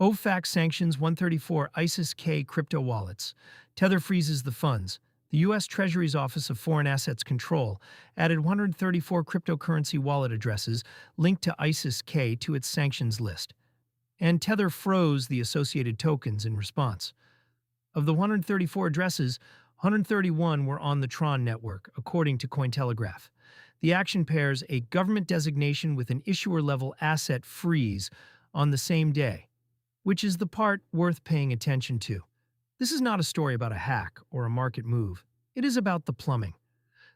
OFAC sanctions 134 ISIS-K crypto wallets. Tether freezes the funds. The U.S. Treasury's Office of Foreign Assets Control added 134 cryptocurrency wallet addresses linked to ISIS-K to its sanctions list. And Tether froze the associated tokens in response. Of the 134 addresses, 131 were on the Tron network, according to Cointelegraph. The action pairs a government designation with an issuer-level asset freeze on the same day, which is the part worth paying attention to. This is not a story about a hack or a market move. It is about the plumbing.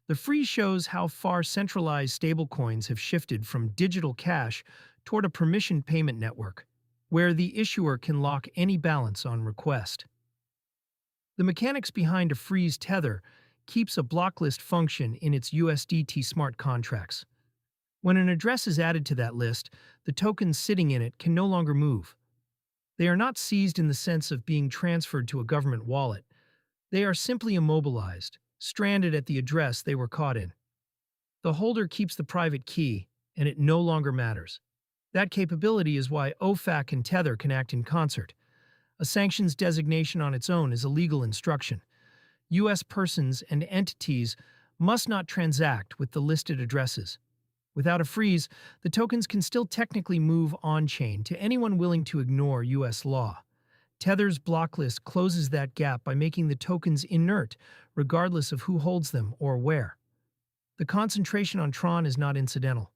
The freeze shows how far centralized stablecoins have shifted from digital cash toward a permissioned payment network, where the issuer can lock any balance on request. The mechanics behind a freeze Tether keeps a blocklist function in its USDT smart contracts. When an address is added to that list, the tokens sitting in it can no longer move. They are not seized in the sense of being transferred to a government wallet. They are simply immobilized, stranded at the address they were caught in. The holder keeps the private key, and it no longer matters. That capability is why OFAC and Tether can act in concert. A sanctions designation on its own is a legal instruction. U.S. persons and entities must not transact with the listed addresses. Without a freeze, the tokens can still technically move on-chain to anyone willing to ignore U.S. law. Tether's blocklist closes that gap by making the tokens inert, regardless of who holds them or where. The concentration on Tron is not incidental.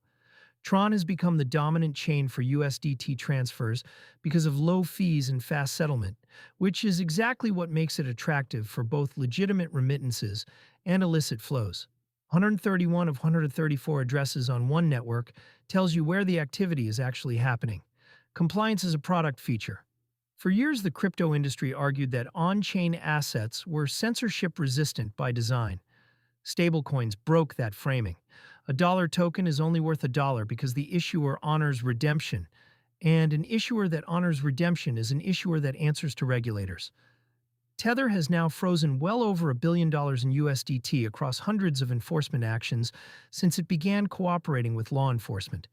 Tron has become the dominant chain for USDT transfers because of low fees and fast settlement, which is exactly what makes it attractive for both legitimate remittances and illicit flows. 131 of 134 addresses on one network tells you where the activity is actually happening. Compliance is a product feature. For years, the crypto industry argued that on-chain assets were censorship-resistant by design. Stablecoins broke that framing. A dollar token is only worth $1 because the issuer honors redemption, and an issuer that honors redemption is an issuer that answers to regulators. Tether has now frozen well over $1 billion in USDT across hundreds of enforcement actions since it began cooperating with law enforcement.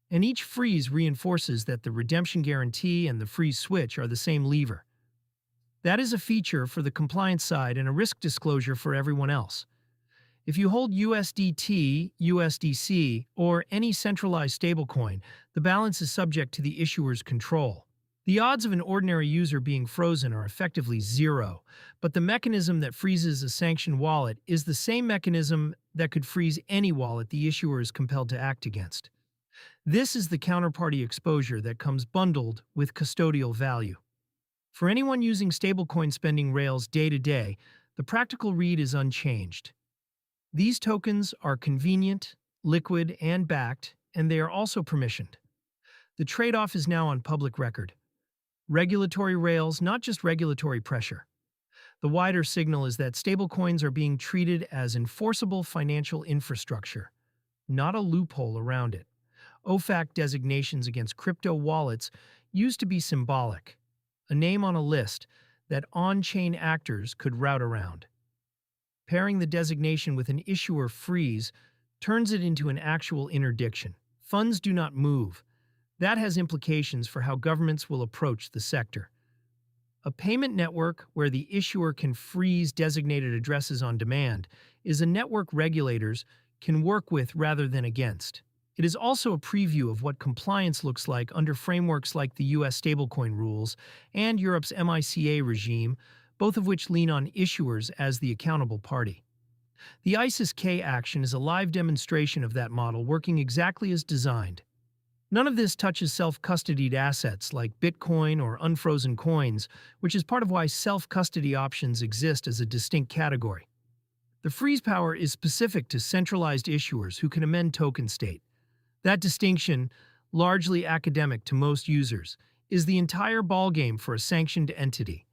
And each freeze reinforces that the redemption guarantee and the freeze switch are the same lever. That is a feature for the compliance side and a risk disclosure for everyone else. If you hold USDT, USDC, or any centralized stablecoin, the balance is subject to the issuer's control. The odds of an ordinary user being frozen are effectively zero, but the mechanism that freezes a sanctioned wallet is the same mechanism that could freeze any wallet the issuer is compelled to act against. This is the counterparty exposure that comes bundled with custodial value. For anyone using stablecoin spending rails day to day, the practical read is unchanged. These tokens are convenient, liquid, and backed, and they are also permissioned. The trade-off is now on public record. Regulatory rails, not just regulatory pressure. The wider signal is that stablecoins are being treated as enforceable financial infrastructure, not a loophole around it. OFAC designations against crypto wallets used to be symbolic, a name on a list that on-chain actors could route around. Pairing the designation with an issuer freeze turns it into an actual interdiction. Funds do not move. That has implications for how governments will approach the sector. A payment network where the issuer can freeze designated addresses on demand is a network regulators can work with rather than against. It is also a preview of what compliance looks like under frameworks like the US stablecoin rules and Europe's MiCA regime, both of which lean on issuers as the accountable party. The ISIS-K action is a live demonstration of that model working exactly as designed. None of this touches self-custodied assets like Bitcoin or unfrozen coins, which is part of why self-custody options exist as a distinct category. The freeze power is specific to centralized issuers who can amend token state. That distinction, largely academic to most users, is the entire ballgame for a sanctioned entity.